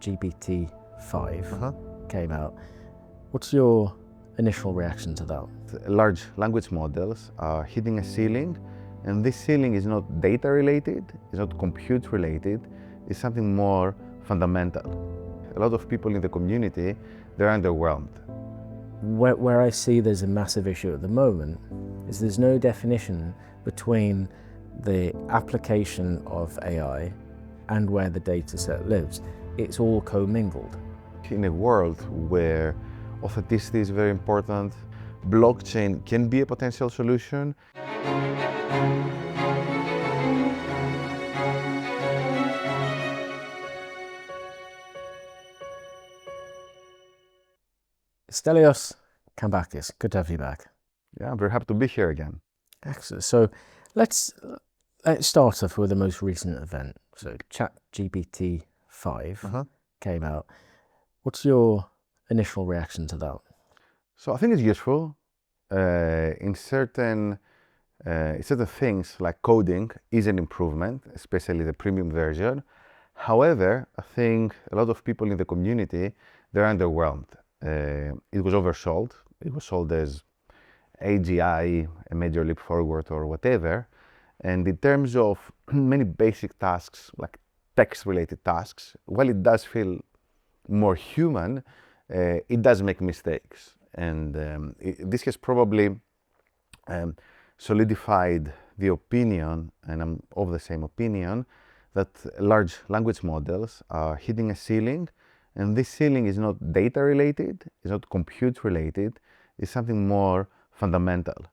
GPT-5 came out. What's your initial reaction to that? Large language models are hitting a ceiling, and this ceiling is not data related, it's not compute related, it's something more fundamental. A lot of people in the community, they're underwhelmed. Where I see there's a massive issue at the moment is there's no definition between the application of AI and where the data set lives. It's all co-mingled. In a world where authenticity is very important, blockchain can be a potential solution. Stylianos Kampakis, good to have you back. Yeah, I'm very happy to be here again. Excellent. So let's start off with the most recent event. So GPT-5 came out. What's your initial reaction to that? So I think it's useful. In certain things like coding is an improvement, especially the premium version. However, I think a lot of people in the community, they're underwhelmed. It was oversold. It was sold as AGI, a major leap forward or whatever. And in terms of many basic tasks, like text-related tasks, while it does feel more human, it does make mistakes. And this has probably solidified the opinion, and I'm of the same opinion, that large language models are hitting a ceiling, and this ceiling is not data related, it's not compute related, it's something more fundamental,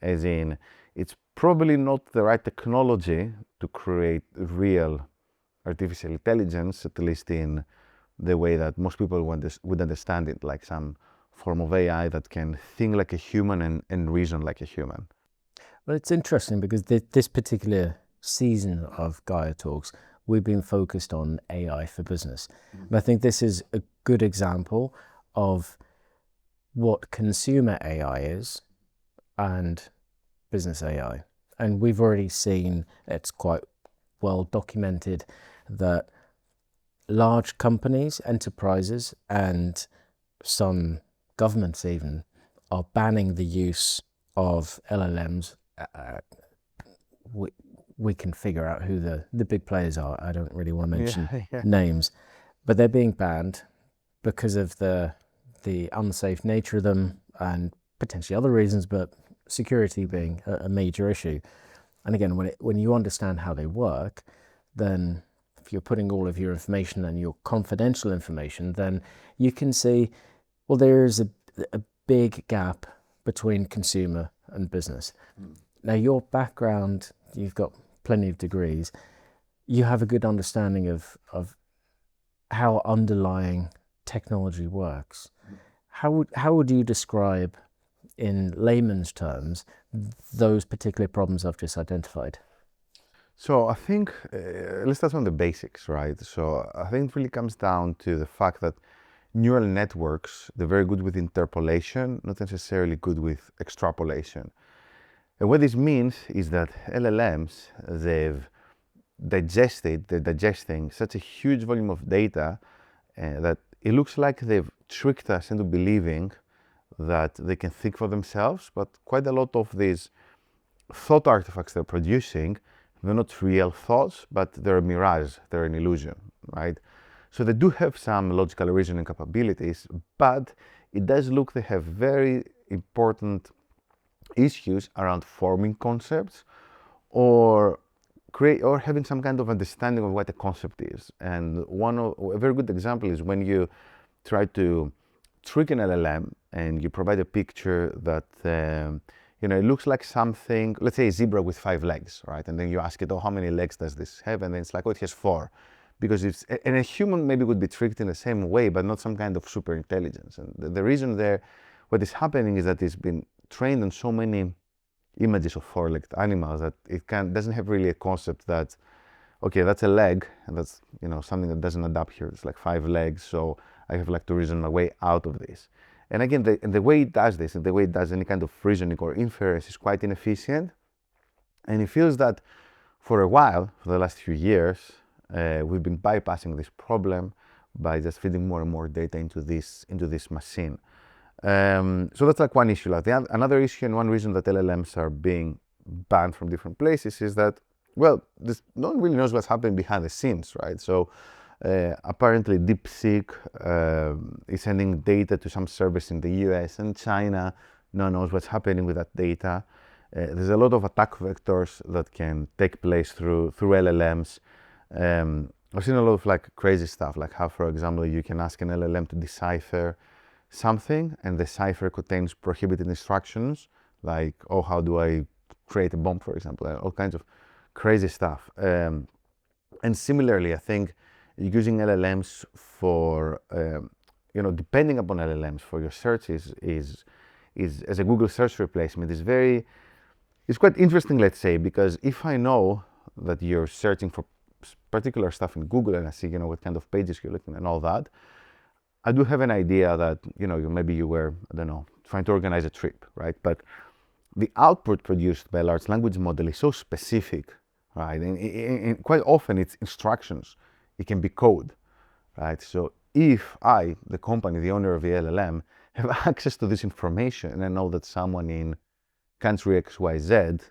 as in it's probably not the right technology to create real artificial intelligence, at least in the way that most people would understand it, like some form of AI that can think like a human and reason like a human. Well, it's interesting because this particular season of GAEA talks, we've been focused on AI for business. And I think this is a good example of what consumer AI is and business AI. And we've already seen, it's quite well documented, that large companies, enterprises, and some governments even are banning the use of LLMs. We can figure out who the big players are. I don't really want to mention names, but they're being banned because of the unsafe nature of them and potentially other reasons, but security being a major issue. And again, when you understand how they work, then if you're putting all of your information and your confidential information, then you can see, well, there is a big gap between consumer and business. Now, your background, you've got plenty of degrees. You have a good understanding of how underlying technology works. How would you describe, in layman's terms, those particular problems I've just identified? So I think, let's start on the basics, right? So I think it really comes down to the fact that neural networks, they're very good with interpolation, not necessarily good with extrapolation. And what this means is that LLMs, they're digesting such a huge volume of data that it looks like they've tricked us into believing that they can think for themselves, but quite a lot of these thought artifacts they're producing, they're not real thoughts, but they're a mirage, they're an illusion, right? So they do have some logical reasoning capabilities, but it does look they have very important issues around forming concepts or having some kind of understanding of what a concept is. And a very good example is when you try to trick an LLM and you provide a picture that it looks like something, let's say a zebra with 5 legs, right? And then you ask it, oh, how many legs does this have? And then it's like, oh, it has 4. Because and a human maybe would be tricked in the same way, but not some kind of super intelligence. And the reason there, what is happening is that it's been trained on so many images of 4-legged animals that it doesn't have really a concept that, okay, that's a leg, and that's something that doesn't add up here. It's like 5 legs, so I have to reason my way out of this. And again, the way it does this, and the way it does any kind of reasoning or inference is quite inefficient. And it feels that for a while, for the last few years, We've been bypassing this problem by just feeding more and more data into this machine. So that's like one issue. Like another issue, and one reason that LLMs are being banned from different places is that, well, no one really knows what's happening behind the scenes, right? So apparently DeepSeek is sending data to some service in the US and China. No one knows what's happening with that data. There's a lot of attack vectors that can take place through LLMs. I've seen a lot of like crazy stuff, like how, for example, you can ask an LLM to decipher something and the cipher contains prohibited instructions, like, oh, how do I create a bomb, for example, all kinds of crazy stuff. And similarly, I think using LLMs for, depending upon LLMs for your searches is as a Google search replacement it's quite interesting, let's say, because if I know that you're searching for particular stuff in Google and I see, what kind of pages you're looking at and all that, I do have an idea that, maybe you were, I don't know, trying to organize a trip, right? But the output produced by a large language model is so specific, right? And quite often it's instructions. It can be code, right? So if I, the company, the owner of the LLM, have access to this information and I know that someone in country XYZ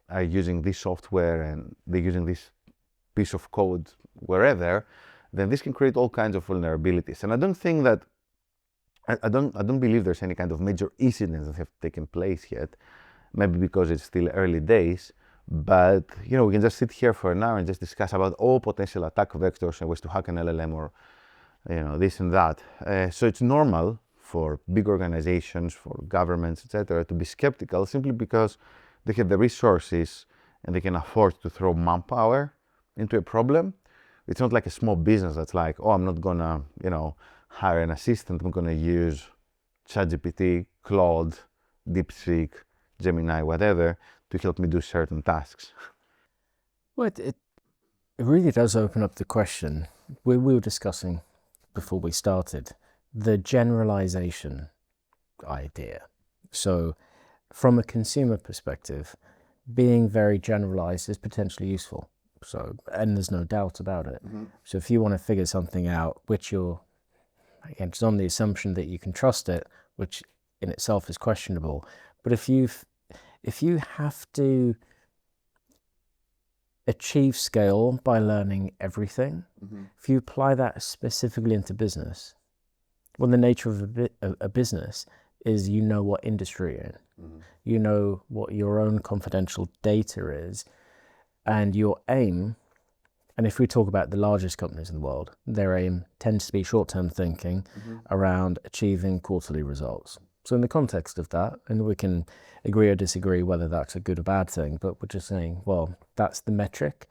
are using this software and they're using this piece of code wherever, then this can create all kinds of vulnerabilities. And I don't think that, I don't believe there's any kind of major incidents that have taken place yet, maybe because it's still early days, but we can just sit here for an hour and just discuss about all potential attack vectors and ways to hack an LLM or this and that. So it's normal for big organizations, for governments, etc., to be skeptical simply because they have the resources and they can afford to throw manpower into a problem. It's not like a small business that's like, oh, I'm not gonna, hire an assistant. I'm gonna use ChatGPT, Claude, DeepSeek, Gemini, whatever, to help me do certain tasks. Well, it really does open up the question we were discussing before we started, the generalization idea. So from a consumer perspective, being very generalized is potentially useful. So, and there's no doubt about it. Mm-hmm. So if you want to figure something out, which you're, again, it's on the assumption that you can trust it, which in itself is questionable. But if you have to achieve scale by learning everything, mm-hmm. if you apply that specifically into business, well, the nature of a business is what industry you're in, mm-hmm. you know what your own confidential data is, and your aim, and if we talk about the largest companies in the world, their aim tends to be short-term thinking mm-hmm. around achieving quarterly results. So in the context of that, and we can agree or disagree whether that's a good or bad thing, but we're just saying, well, that's the metric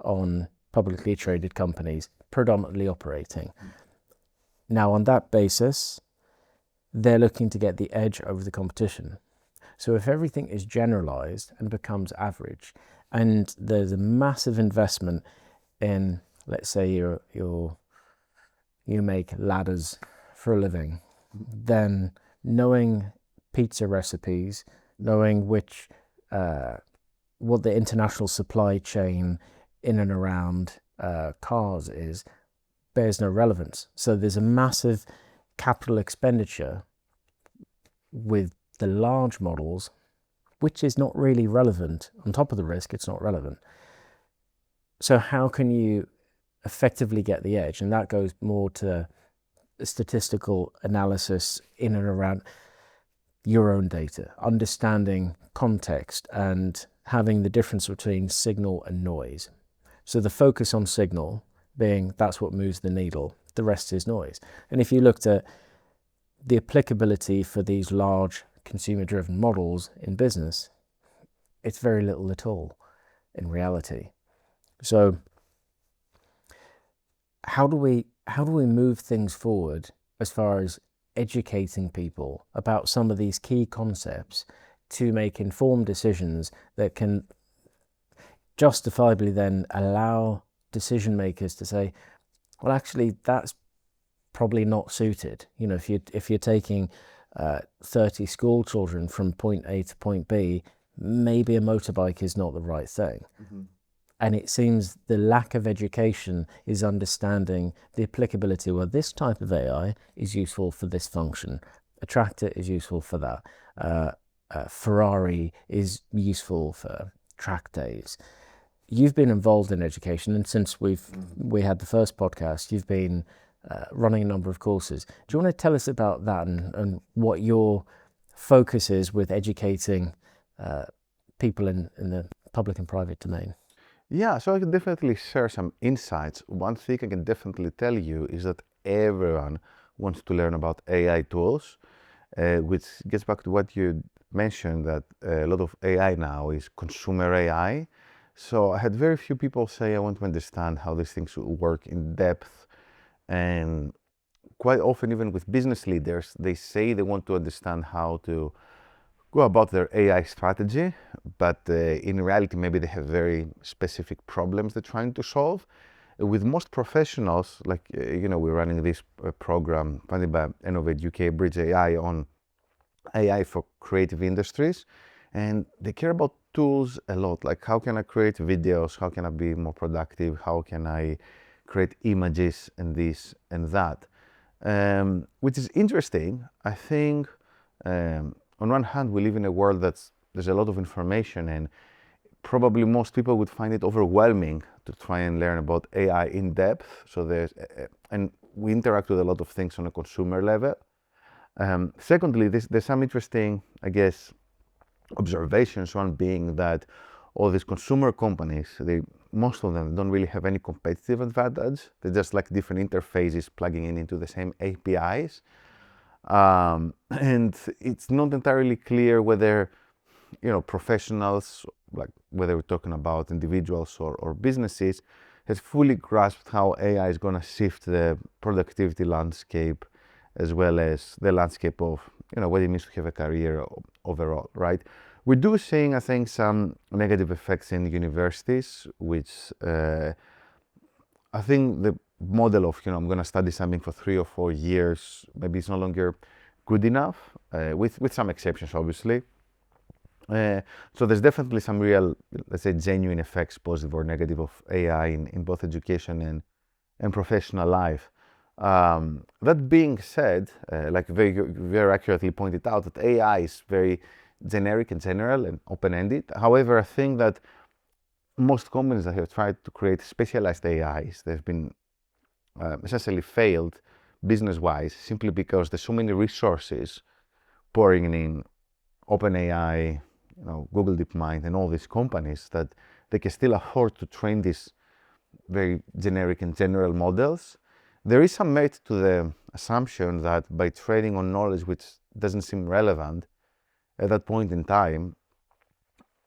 on publicly traded companies predominantly operating. Mm-hmm. Now, on that basis, they're looking to get the edge over the competition. So if everything is generalized and becomes average, and there's a massive investment in, let's say you make ladders for a living, then knowing pizza recipes, knowing what the international supply chain in and around cars is, bears no relevance. So there's a massive capital expenditure with the large models, which is not really relevant. On top of the risk, it's not relevant. So how can you effectively get the edge? And that goes more to statistical analysis in and around your own data, understanding context and having the difference between signal and noise. So the focus on signal being that's what moves the needle, the rest is noise. And if you looked at the applicability for these large consumer-driven models in business, it's very little at all in reality. So how do we move things forward as far as educating people about some of these key concepts to make informed decisions that can justifiably then allow decision makers to say, well, actually, that's probably not suited. If you're taking 30 school children from point A to point B, maybe a motorbike is not the right thing. Mm-hmm. And it seems the lack of education is understanding the applicability. Well, this type of AI is useful for this function. A tractor is useful for that. Ferrari is useful for track days. You've been involved in education, and since we had the first podcast, you've been running a number of courses. Do you want to tell us about that and what your focus is with educating people in the public and private domain? Yeah, so I can definitely share some insights. One thing I can definitely tell you is that everyone wants to learn about AI tools, which gets back to what you mentioned, that a lot of AI now is consumer AI. So I had very few people say, I want to understand how these things work in depth. And quite often, even with business leaders, they say they want to understand how to go about their AI strategy, but in reality, maybe they have very specific problems they're trying to solve. With most professionals, like, we're running this program funded by Innovate UK, Bridge AI, on AI for creative industries. And they care about tools a lot, like how can I create videos, how can I be more productive, how can I create images and this and that. Which is interesting. I think on one hand, we live in a world there's a lot of information, and probably most people would find it overwhelming to try and learn about AI in depth. So and we interact with a lot of things on a consumer level. Secondly, there's some interesting, I guess, observations. One being that all these consumer companies, most of them don't really have any competitive advantage. They're just like different interfaces plugging into the same APIs. And it's not entirely clear whether, professionals, like whether we're talking about individuals or businesses, has fully grasped how AI is going to shift the productivity landscape, as well as the landscape of, what it means to have a career overall, right? We do seeing, I think, some negative effects in universities, which I think the model of, I'm going to study something for 3 or 4 years, maybe it's no longer good enough, with some exceptions, obviously. So there's definitely some real, let's say, genuine effects, positive or negative, of AI in both education and professional life. That being said, like very, very accurately pointed out, that AI is very generic and general and open-ended. However, I think that most companies that have tried to create specialized AIs, they've been essentially failed business-wise, simply because there's so many resources pouring in OpenAI, Google DeepMind, and all these companies, that they can still afford to train these very generic and general models. There is some merit to the assumption that by training on knowledge which doesn't seem relevant at that point in time,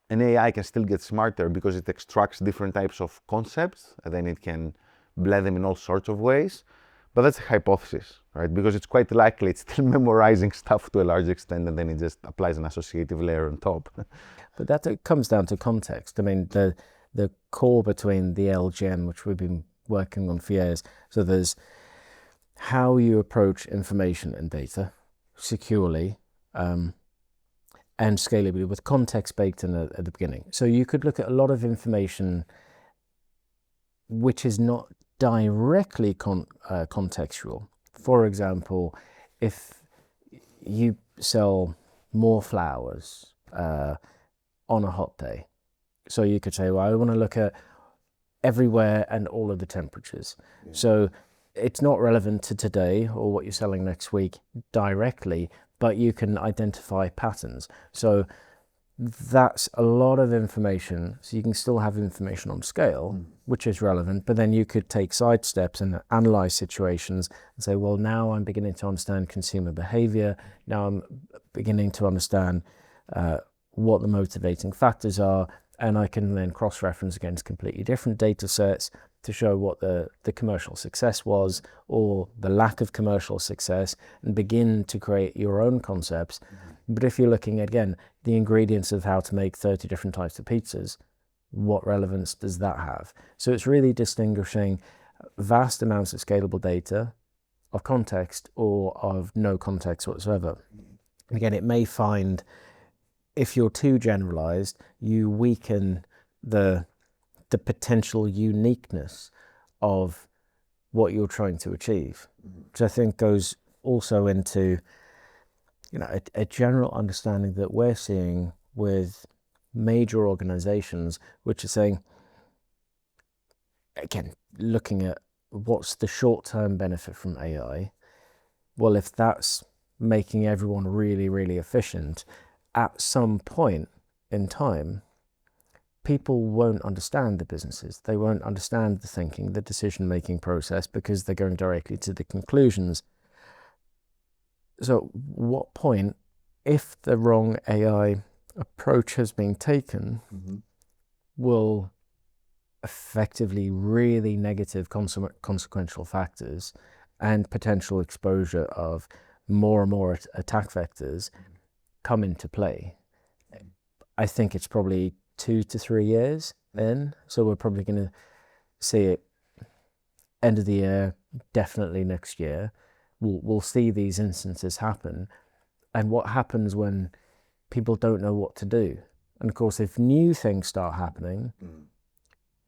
an AI can still get smarter because it extracts different types of concepts and then it can blend them in all sorts of ways. But that's a hypothesis, right? Because it's quite likely it's still memorizing stuff to a large extent, and then it just applies an associative layer on top. But that comes down to context. I mean, the core between the LGM, which we've been working on for years, so there's how you approach information and data securely, and scalably, with context baked in at the beginning. So you could look at a lot of information which is not directly contextual. For example, if you sell more flowers on a hot day, so you could say, well, I want to look at everywhere and all of the temperatures. Yeah. So it's not relevant to today or what you're selling next week directly, but you can identify patterns. So that's a lot of information. So you can still have information on scale, which is relevant, but then you could take side steps and analyze situations and say, well, now I'm beginning to understand consumer behavior. Now I'm beginning to understand what the motivating factors are, and I can then cross-reference against completely different data sets to show what the commercial success was or the lack of commercial success, and begin to create your own concepts. But if you're looking at, again, the ingredients of how to make 30 different types of pizzas, what relevance does that have? So it's really distinguishing vast amounts of scalable data of context or of no context whatsoever. Again, it may find, if you're too generalized, you weaken the the potential uniqueness of what you're trying to achieve, which I think goes also into, a general understanding that we're seeing with major organizations, which are saying, again, looking at what's the short-term benefit from AI. Well, if that's making everyone really, really efficient, at some point in time, people won't understand the businesses. They won't understand the thinking, the decision-making process, because they're going directly to the conclusions. So what point, if the wrong AI approach has been taken, will effectively really negative consequential factors and potential exposure of more and more attack vectors come into play. I think it's probably 2 to 3 years in, so we're probably going to see it end of the year, definitely next year. We'll see these instances happen. And what happens when people don't know what to do? And of course, if new things start happening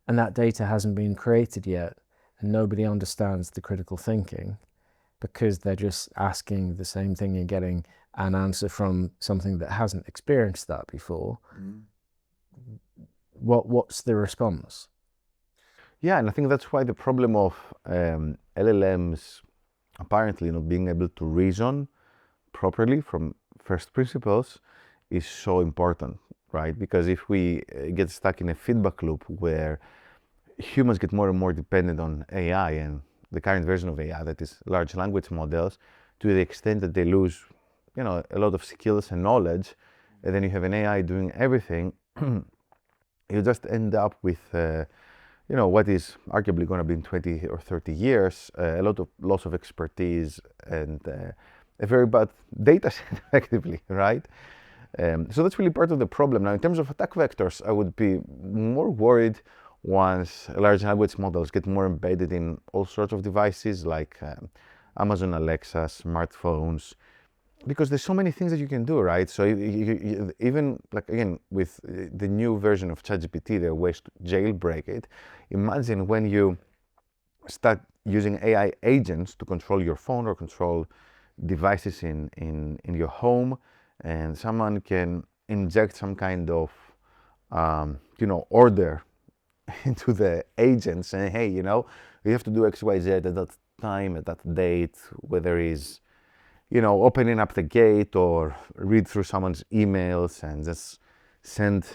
and that data hasn't been created yet and nobody understands the critical thinking because they're just asking the same thing and getting an answer from something that hasn't experienced that before, what's the response? Yeah, and I think that's why the problem of LLMs apparently not being able to reason properly from first principles is so important, right? Because if we get stuck in a feedback loop where humans get more and more dependent on AI and the current version of AI, that is large language models, to the extent that they lose, a lot of skills and knowledge, and then you have an AI doing everything, you just end up with what is arguably going to be in 20 or 30 years, a lot of loss of expertise and a very bad data set, effectively, right? So that's really part of the problem. Now, in terms of attack vectors, I would be more worried once large language models get more embedded in all sorts of devices like Amazon Alexa, smartphones, because there's so many things that you can do, right? So even like, again, with the new version of ChatGPT, there are ways to jailbreak it. Imagine when you start using AI agents to control your phone or control devices in your home, and someone can inject some kind of order into the agent saying, hey, you have to do X, Y, Z at that time, at that date, whether it's opening up the gate or read through someone's emails and just send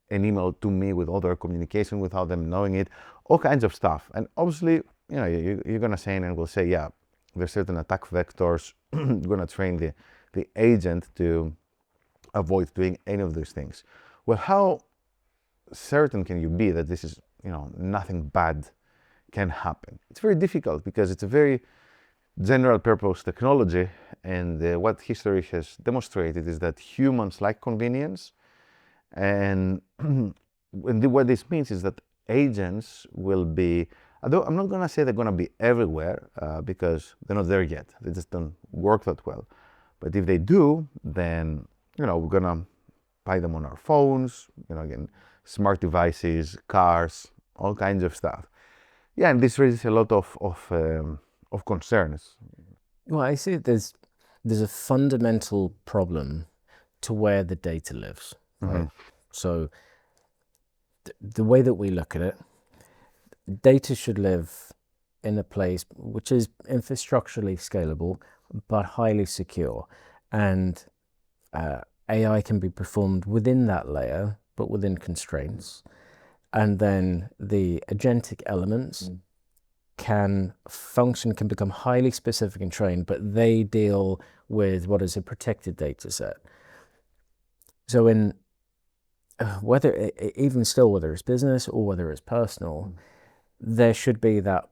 an email to me with other communication without them knowing it, all kinds of stuff. And obviously, you're going to say, and we'll say, yeah, there's certain attack vectors. You're going to train the agent to avoid doing any of these things. Well, how certain can you be that this is, nothing bad can happen? It's very difficult because it's a very general purpose technology, and what history has demonstrated is that humans like convenience, and what this means is that agents will be, although I'm not going to say they're going to be everywhere because they're not there yet, they just don't work that well, but if they do, then we're going to buy them on our phones, again, smart devices, cars, all kinds of stuff. Yeah, and this raises a lot of concerns. Well, I see there's a fundamental problem to where the data lives, right? So the way that we look at it, data should live in a place which is infrastructurally scalable but highly secure, and AI can be performed within that layer but within constraints, and then the agentic elements can become highly specific and trained, but they deal with what is a protected data set. So in whether it's business or whether it's personal, there should be that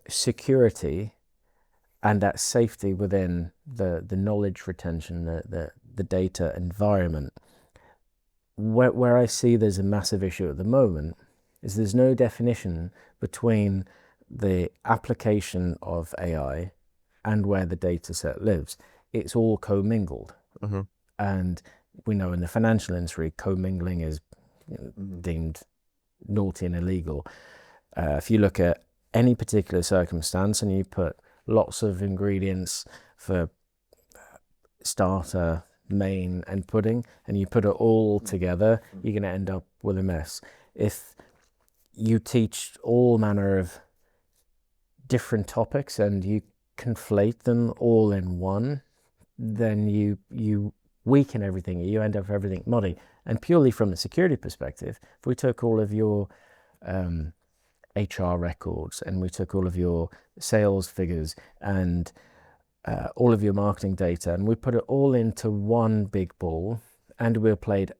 security and that safety within the knowledge retention, the data environment. Where I see there's a massive issue at the moment is there's no definition between the application of AI and where the data set lives. It's all co-mingled. And we know in the financial industry, co-mingling is deemed naughty and illegal. If you look at any particular circumstance and you put lots of ingredients for starter, main and pudding, and you put it all together, you're going to end up with a mess. If you teach all manner of different topics and you conflate them all in one, then you weaken everything. You end up with everything muddy. And purely from a security perspective, if we took all of your HR records and we took all of your sales figures and all of your marketing data and we put it all into one big ball, and we applied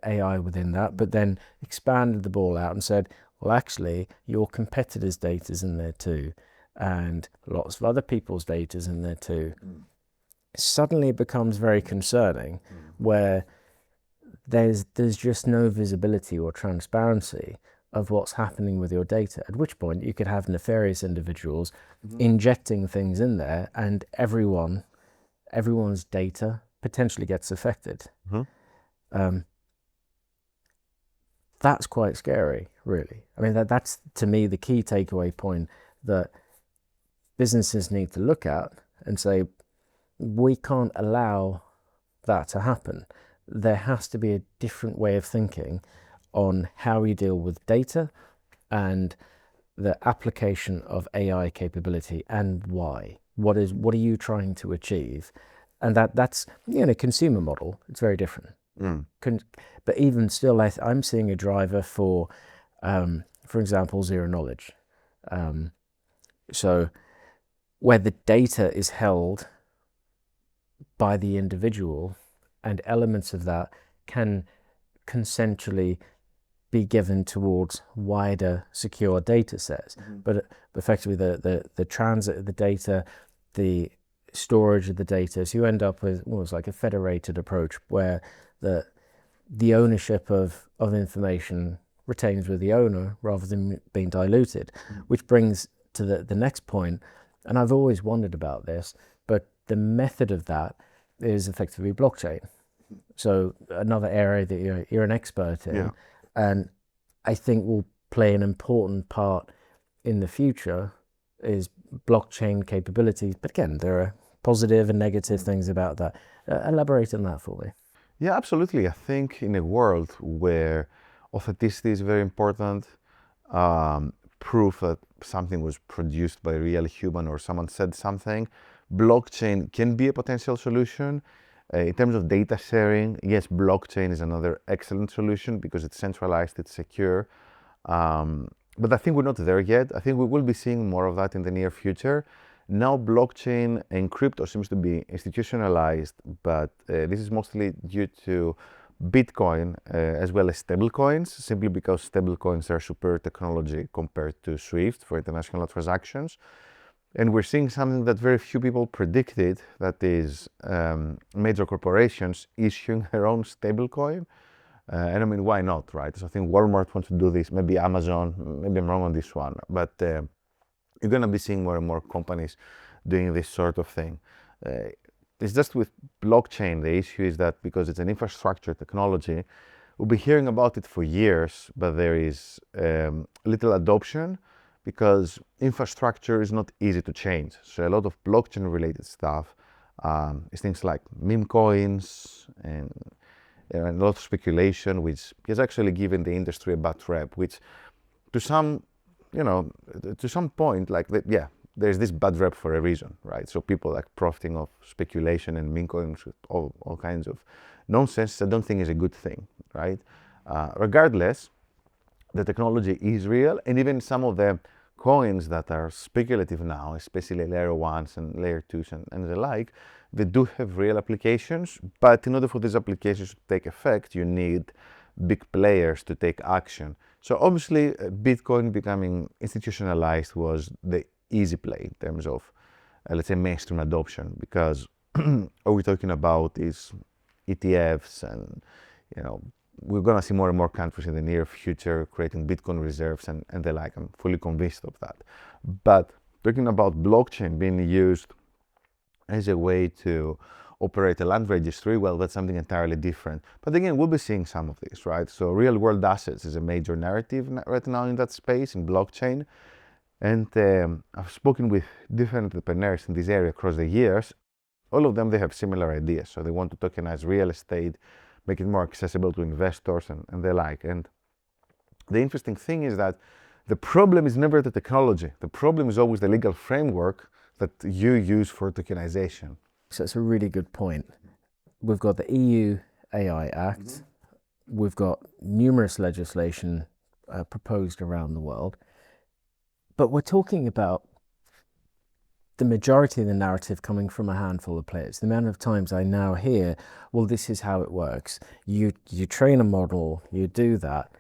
AI within that, but then expanded the ball out and said, well, actually, your competitors' data is in there too, and lots of other people's data is in there too. Suddenly it becomes very concerning, where there's just no visibility or transparency of what's happening with your data, at which point you could have nefarious individuals injecting things in there, and everyone's data potentially gets affected. That's quite scary, really. I mean, that's to me the key takeaway point that businesses need to look at and say, we can't allow that to happen. There has to be a different way of thinking on how we deal with data and the application of AI capability, and why. What are you trying to achieve? And that's consumer model. It's very different. But even still, I'm seeing a driver for example, zero knowledge. So where the data is held by the individual, and elements of that can consensually be given towards wider secure data sets. But effectively the transit of the data, the storage of the data, so you end up with almost like a federated approach where the ownership of information retains with the owner rather than being diluted, which brings to the next point. And I've always wondered about this, but the method of that is effectively blockchain. So another area that you're an expert in, and I think will play an important part in the future is blockchain capabilities. But again, there are positive and negative things about that. Elaborate on that for me. Yeah, absolutely. I think in a world where authenticity is very important, proof that something was produced by a real human or someone said something, blockchain can be a potential solution. In terms of data sharing, yes, blockchain is another excellent solution because it's centralized, it's secure. But I think we're not there yet. I think we will be seeing more of that in the near future. Now blockchain and crypto seems to be institutionalized, but this is mostly due to Bitcoin as well as stablecoins, simply because stablecoins are superior technology compared to SWIFT for international transactions. And we're seeing something that very few people predicted, that is major corporations issuing their own stablecoin. And I mean, why not, right? So I think Walmart wants to do this, maybe Amazon, maybe I'm wrong on this one, but you're going to be seeing more and more companies doing this sort of thing. It's just with blockchain, the issue is that because it's an infrastructure technology, we'll be hearing about it for years, but there is little adoption because infrastructure is not easy to change. So a lot of blockchain related stuff is things like meme coins and a lot of speculation, which has actually given the industry a bad rep, which to some point, like, there's this bad rep for a reason, right? So people like profiting off speculation and meme coins, all kinds of nonsense, I don't think is a good thing, right? Regardless, the technology is real, and even some of the coins that are speculative now, especially layer 1s and layer 2s and the like, they do have real applications, but in order for these applications to take effect, you need big players to take action. So obviously, Bitcoin becoming institutionalized was the easy play in terms of, let's say, mainstream adoption, because all we're talking about is ETFs, and we're going to see more and more countries in the near future creating Bitcoin reserves and the like. I'm fully convinced of that. But talking about blockchain being used as a way to operate a land registry, well, that's something entirely different. But again, we'll be seeing some of this, right? So real world assets is a major narrative right now in that space, in blockchain. And I've spoken with different entrepreneurs in this area across the years. All of them, they have similar ideas. So they want to tokenize real estate, make it more accessible to investors and the like. And the interesting thing is that the problem is never the technology. The problem is always the legal framework that you use for tokenization. So it's a really good point. We've got the EU AI Act. We've got numerous legislation proposed around the world. But we're talking about the majority of the narrative coming from a handful of players. The amount of times I now hear, well, this is how it works. You train a model, you do that,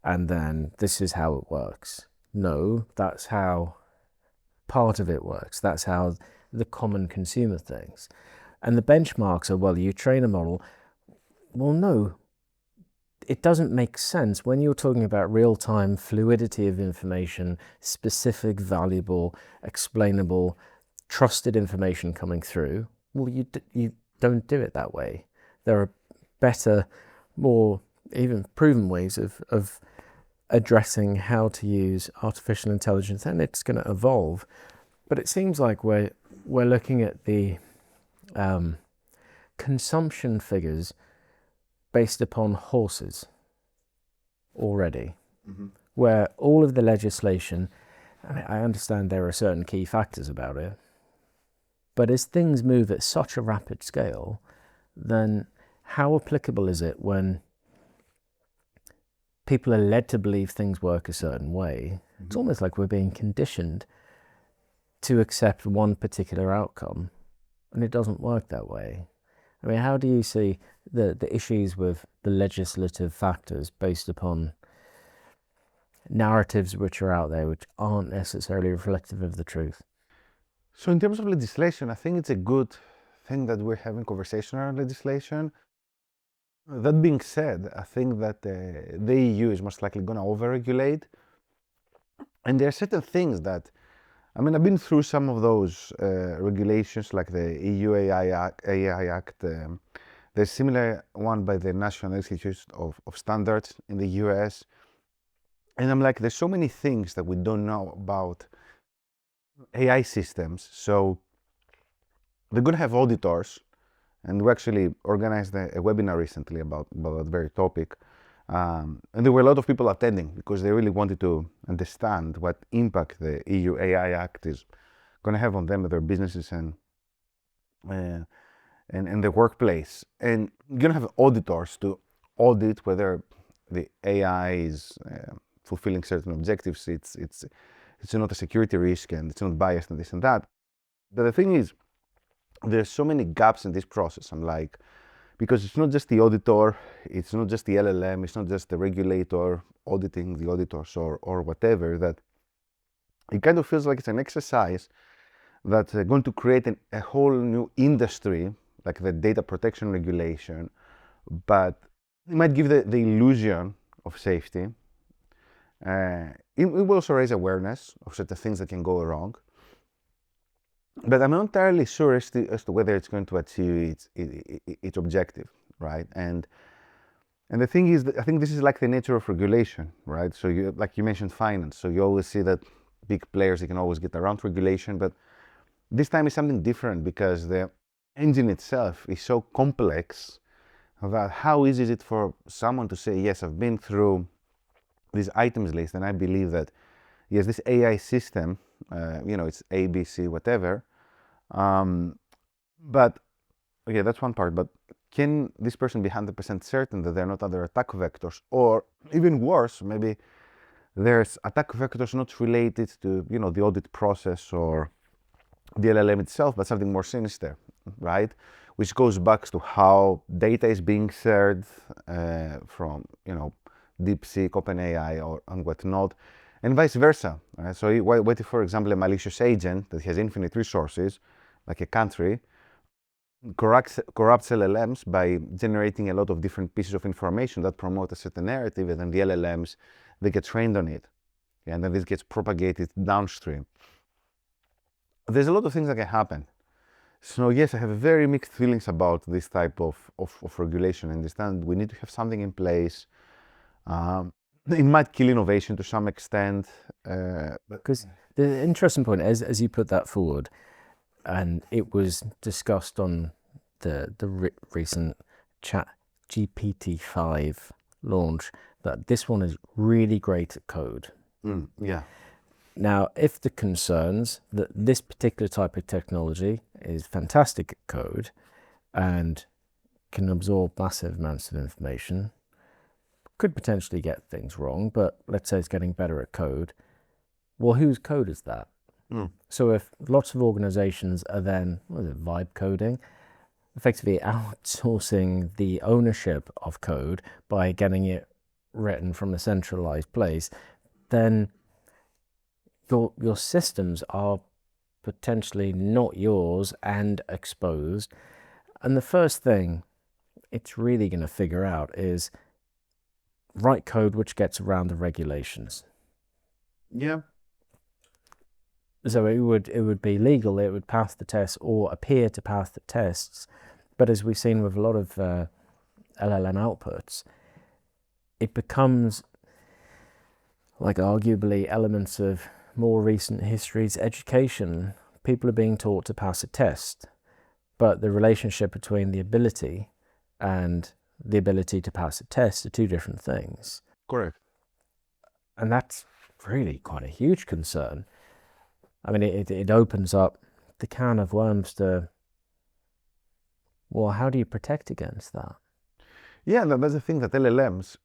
and then this is how it works. No, that's how part of it works. That's how the common consumer thinks. And the benchmarks are, well, you train a model. Well, no, it doesn't make sense when you're talking about real-time fluidity of information, specific, valuable, explainable, trusted information coming through. Well, you don't do it that way. There are better, more even proven ways of addressing how to use artificial intelligence, and it's going to evolve. But it seems like we're looking at the consumption figures based upon horses already, where all of the legislation, I understand there are certain key factors about it, but as things move at such a rapid scale, then how applicable is it when people are led to believe things work a certain way? It's almost like we're being conditioned to accept one particular outcome, and it doesn't work that way. I mean, how do you see the issues with the legislative factors based upon narratives which are out there which aren't necessarily reflective of the truth? So in terms of legislation, I think it's a good thing that we're having conversation around legislation. That being said, I think that the EU is most likely going to overregulate. And there are certain things that, I mean, I've been through some of those regulations, like the EU AI Act. There's a similar one by the National Institute of Standards in the US. And I'm like, there's so many things that we don't know about AI systems. So they're going to have auditors. And we actually organized a webinar recently about that very topic. And there were a lot of people attending because they really wanted to understand what impact the EU AI Act is going to have on them and their businesses and the workplace. And you're going to have auditors to audit whether the AI is fulfilling certain objectives. It's not a security risk and it's not biased and this and that. But the thing is, there's so many gaps in this process. I'm like, because it's not just the auditor, it's not just the LLM, it's not just the regulator auditing the auditors or whatever, that it kind of feels like it's an exercise that's going to create a whole new industry, like the data protection regulation, but it might give the illusion of safety. It will also raise awareness of certain things that can go wrong. But I'm not entirely sure as to whether it's going to achieve its objective, right? And the thing is that I think this is like the nature of regulation, right? So like you mentioned finance, so you always see that big players, they can always get around regulation, but this time is something different because the engine itself is so complex that how easy is it for someone to say, yes, I've been through this items list and I believe that, yes, this AI system, it's A, B, C, whatever. But, okay, that's one part. But can this person be 100% certain that there are not other attack vectors? Or even worse, maybe there's attack vectors not related to, the audit process or the LLM itself, but something more sinister, right? Which goes back to how data is being shared from, DeepSeek, OpenAI, and whatnot, and vice versa. Right? So what if, for example, a malicious agent that has infinite resources, like a country, corrupts LLMs by generating a lot of different pieces of information that promote a certain narrative, and then the LLMs, they get trained on it. And then this gets propagated downstream. There's a lot of things that can happen. So yes, I have very mixed feelings about this type of regulation. I understand we need to have something in place. It might kill innovation to some extent. Because the interesting point is, as you put that forward, and it was discussed on the recent chat GPT-5 launch, that this one is really great at code. Yeah. Now, if the concerns that this particular type of technology is fantastic at code and can absorb massive amounts of information, could potentially get things wrong, but let's say it's getting better at code, well, whose code is that? So if lots of organizations are then, vibe coding, effectively outsourcing the ownership of code by getting it written from a centralized place, then your systems are potentially not yours and exposed. And the first thing it's really going to figure out is write code which gets around the regulations. Yeah. So it would be legal, it would pass the tests or appear to pass the tests. But as we've seen with a lot of LLM outputs, it becomes like arguably elements of more recent history's education. People are being taught to pass a test, but the relationship between the ability and the ability to pass a test are two different things. Correct. And that's really quite a huge concern. I mean, it opens up the can of worms to, well, how do you protect against that? Yeah, that's the thing, that LLMs,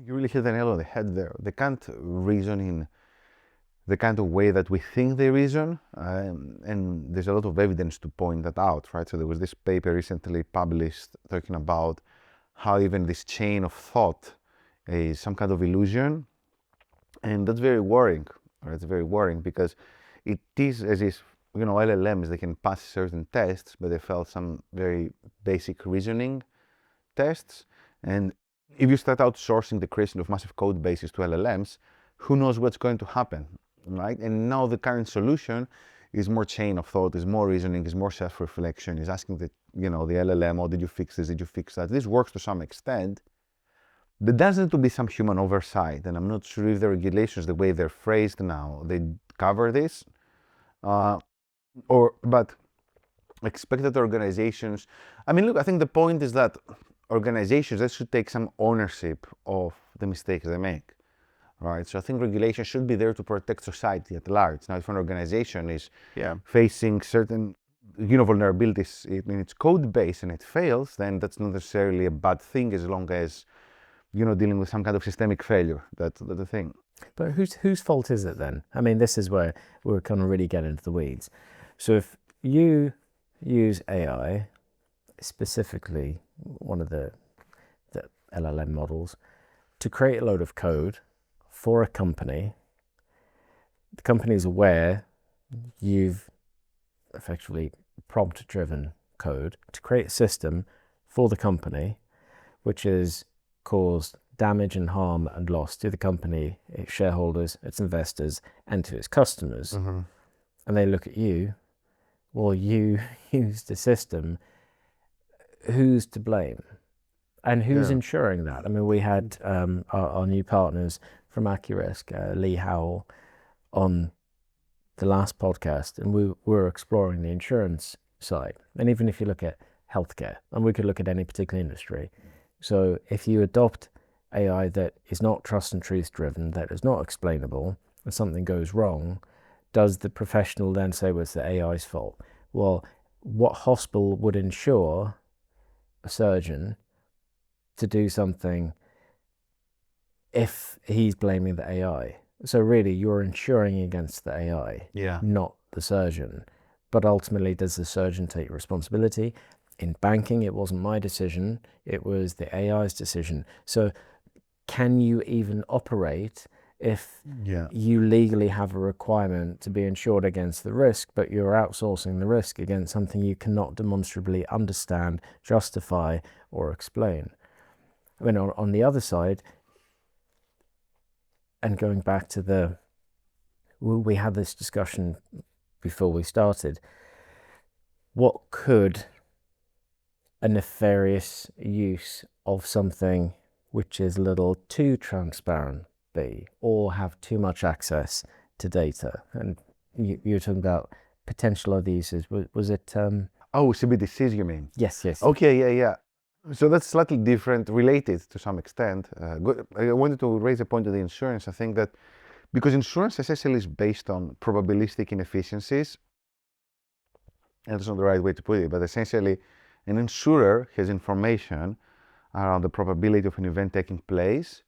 you really hit the nail on the head there. They can't reason in the kind of way that we think they reason, and there's a lot of evidence to point that out, right? So there was this paper recently published talking about how even this chain of thought is some kind of illusion, and that's very worrying, right? It's very worrying because it is as if, LLMs, they can pass certain tests, but they fail some very basic reasoning tests. And if you start outsourcing the creation of massive code bases to LLMs, who knows what's going to happen, right? And now the current solution is more chain of thought, is more reasoning, is more self-reflection, is asking the LLM, oh, did you fix this, did you fix that? This works to some extent. There does need to be some human oversight, and I'm not sure if the regulations, the way they're phrased now, they cover this, but expect that organizations, look, I think the point is that organizations, they should take some ownership of the mistakes they make, right? So I think regulation should be there to protect society at large. Now, if an organization is facing certain vulnerabilities in its code base and it fails, then that's not necessarily a bad thing, as long as dealing with some kind of systemic failure. That's the thing. But whose fault is it then? I mean, this is where we're kind of really getting into the weeds. So if you use AI, specifically one of the LLM models, to create a load of code for a company, the company is aware you've effectively prompt-driven code to create a system for the company, which has caused damage and harm and loss to the company, its shareholders, its investors, and to its customers. And they look at you, well, you used the system, who's to blame? And who's ensuring that? I mean, we had our new partners from AccuRisk, Lee Howell, on the last podcast, and we were exploring the insurance side. And even if you look at healthcare, and we could look at any particular industry. So if you adopt AI that is not trust and truth driven, that is not explainable, and something goes wrong, does the professional then say, well, it's the AI's fault? Well, what hospital would insure a surgeon to do something if he's blaming the AI? So really, you're insuring against the AI, not the surgeon. But ultimately, does the surgeon take responsibility? In banking, it wasn't my decision, it was the AI's decision. So can you even operate if you legally have a requirement to be insured against the risk, but you're outsourcing the risk against something you cannot demonstrably understand, justify, or explain? I mean, on the other side, and going back to we had this discussion before we started, what could a nefarious use of something which is a little too transparent be, or have too much access to data? And you were talking about potential other uses. Was it? Oh, CBDCs, you mean? Yes, yes. Okay, yeah. So that's slightly different, related to some extent. I wanted to raise a point of the insurance. I think that because insurance essentially is based on probabilistic inefficiencies, and that's not the right way to put it, but essentially an insurer has information around the probability of an event taking place,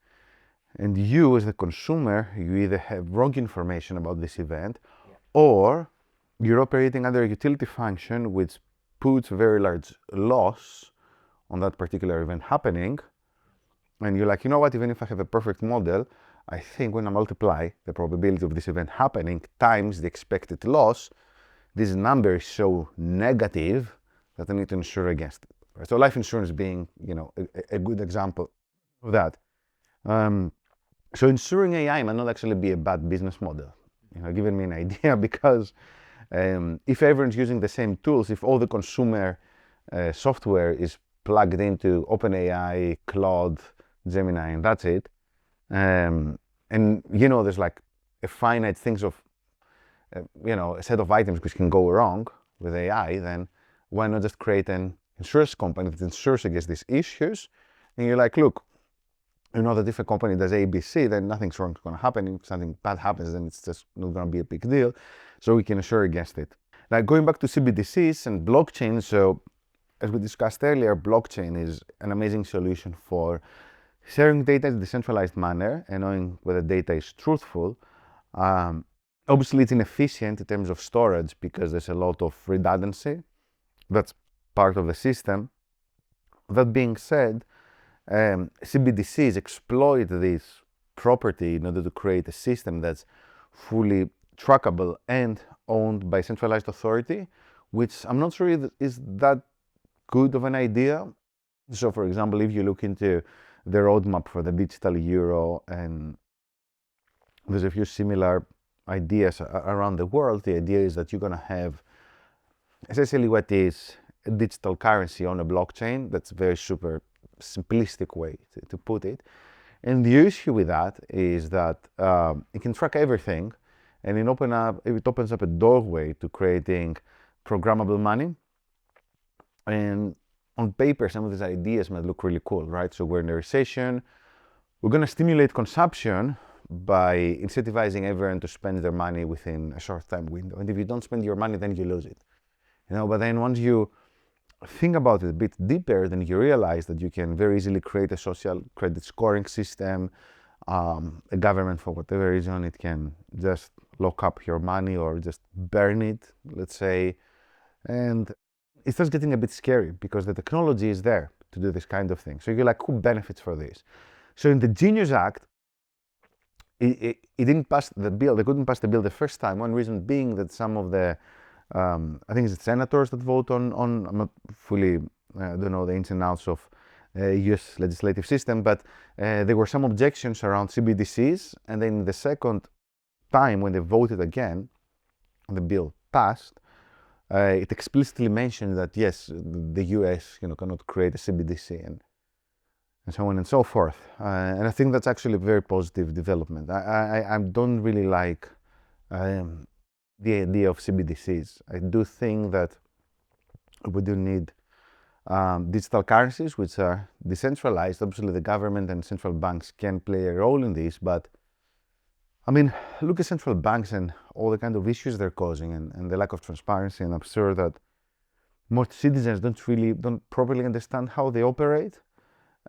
and you as the consumer, you either have wrong information about this event, or you're operating under a utility function which puts very large loss on that particular event happening, and you're like, you know what, even if I have a perfect model, I think when I multiply the probability of this event happening times the expected loss, this number is so negative that I need to insure against it. Right? So life insurance being, a good example of that. So insuring AI might not actually be a bad business model, giving me an idea, because if everyone's using the same tools, if all the consumer software is plugged into OpenAI, Claude, Gemini, and that's it, and there's like a finite things of, a set of items which can go wrong with AI, then why not just create an insurance company that insures against these issues? And you're like, look, that if a company does ABC, then nothing's wrong going to happen. If something bad happens, then it's just not going to be a big deal. So we can insure against it. Now, going back to CBDCs and blockchain, so as we discussed earlier, blockchain is an amazing solution for sharing data in a decentralized manner and knowing whether data is truthful. Obviously, it's inefficient in terms of storage because there's a lot of redundancy. That's part of the system. That being said, CBDCs exploit this property in order to create a system that's fully trackable and owned by centralized authority, which I'm not sure is that good of an idea. So, for example, if you look into the roadmap for the digital euro, and there's a few similar ideas around the world, the idea is that you're going to have essentially what is a digital currency on a blockchain. That's a very super simplistic way to put it. And the issue with that is that it can track everything, and it opens up a doorway to creating programmable money. And on paper, some of these ideas might look really cool, right? So we're in a recession. We're going to stimulate consumption by incentivizing everyone to spend their money within a short time window. And if you don't spend your money, then you lose it. But then once you think about it a bit deeper, then you realize that you can very easily create a social credit scoring system. A government, for whatever reason, it can just lock up your money or just burn it, let's say. And it starts getting a bit scary because the technology is there to do this kind of thing. So you're like, who benefits for this? So in the Genius Act, it didn't pass the bill. They couldn't pass the bill the first time. One reason being that some of the, I think it's the senators that vote on I'm not fully, don't know the ins and outs of US legislative system, but there were some objections around CBDCs. And then the second time when they voted again, the bill passed, it explicitly mentioned that yes, the US cannot create a CBDC and so on and so forth. And I think that's actually a very positive development. I don't really like the idea of CBDCs. I do think that we do need digital currencies which are decentralized. Obviously, the government and central banks can play a role in this, but I mean, look at central banks and all the kind of issues they're causing, and the lack of transparency. And I'm sure that most citizens don't properly understand how they operate.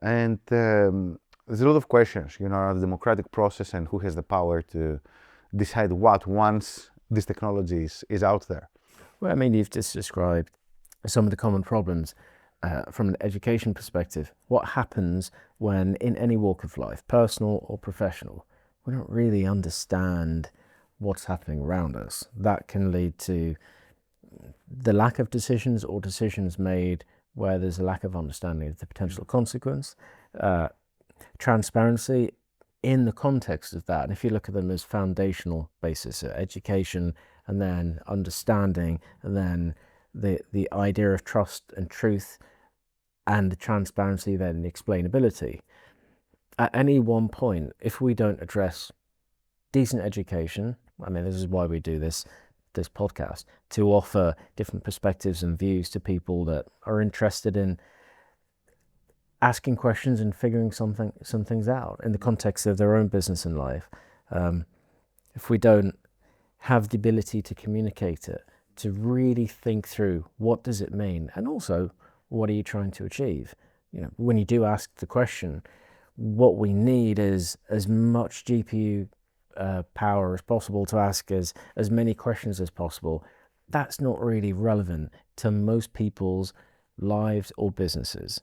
And there's a lot of questions, around the democratic process and who has the power to decide what once this technology is out there. Well, I mean, you've just described some of the common problems from an education perspective. What happens when in any walk of life, personal or professional, we don't really understand what's happening around us? That can lead to the lack of decisions or decisions made where there's a lack of understanding of the potential consequence. Transparency in the context of that, and if you look at them as foundational basis, education and then understanding and then the idea of trust and truth and the transparency then the explainability. At any one point, if we don't address decent education, I mean, this is why we do this podcast, to offer different perspectives and views to people that are interested in asking questions and figuring some things out in the context of their own business and life. If we don't have the ability to communicate it, to really think through what does it mean, and also what are you trying to achieve? When you do ask the question, what we need is as much GPU power as possible to ask as many questions as possible. That's not really relevant to most people's lives or businesses.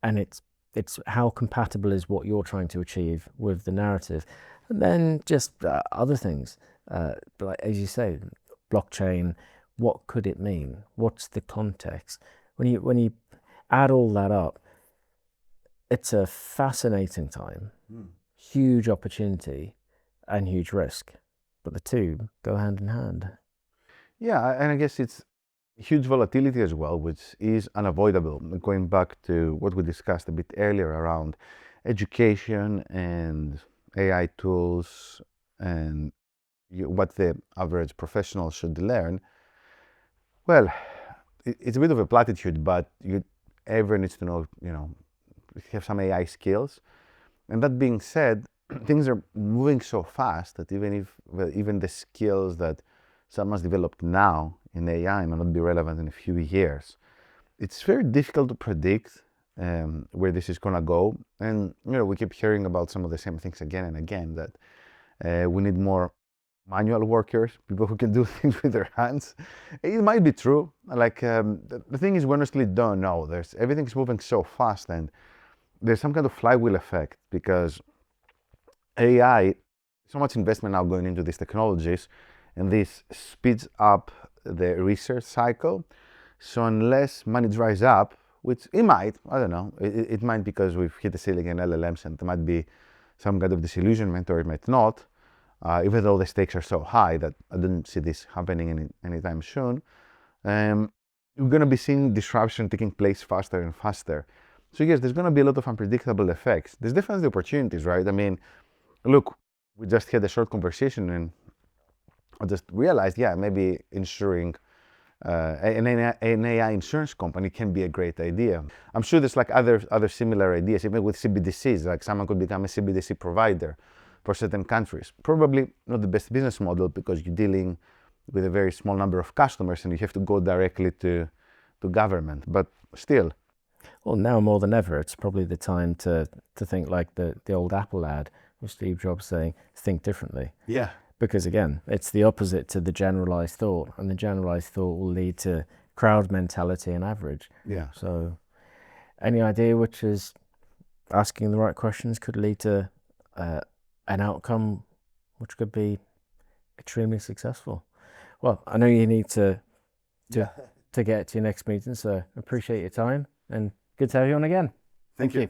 And it's how compatible is what you're trying to achieve with the narrative. And then just other things, like, as you say, blockchain, what could it mean? What's the context? When you add all that up, it's a fascinating time, huge opportunity and huge risk, but the two go hand in hand. Yeah, and I guess it's huge volatility as well, which is unavoidable. Going back to what we discussed a bit earlier around education and AI tools and what the average professional should learn. Well, it's a bit of a platitude, but everyone needs to know, have some AI skills. And that being said, things are moving so fast that even the skills that someone's developed now in AI might not be relevant in a few years. It's very difficult to predict where this is going to go. And we keep hearing about some of the same things again and again, that we need more manual workers, people who can do things with their hands. It might be true. Like the thing is, we honestly don't know. Everything's moving so fast, and there's some kind of flywheel effect, because AI, so much investment now going into these technologies, and this speeds up the research cycle. So unless money dries up, which it might, I don't know, it might, because we've hit the ceiling in LLMs, and there might be some kind of disillusionment, or it might not, even though the stakes are so high that I don't see this happening anytime soon. We're going to be seeing disruption taking place faster and faster. So yes, there's going to be a lot of unpredictable effects. There's definitely opportunities, right? I mean, look, we just had a short conversation, and I just realized, yeah, maybe insuring an AI insurance company can be a great idea. I'm sure there's like other similar ideas, even with CBDCs, like someone could become a CBDC provider for certain countries. Probably not the best business model, because you're dealing with a very small number of customers and you have to go directly to government, but still. Well, now more than ever, it's probably the time to think like the old Apple ad with Steve Jobs saying, think differently. Yeah. Because again, it's the opposite to the generalized thought, and the generalized thought will lead to crowd mentality and average. Yeah. So any idea which is asking the right questions could lead to an outcome which could be extremely successful. Well, I know you need to get to your next meeting, so appreciate your time, and good to have you on again. Thank you.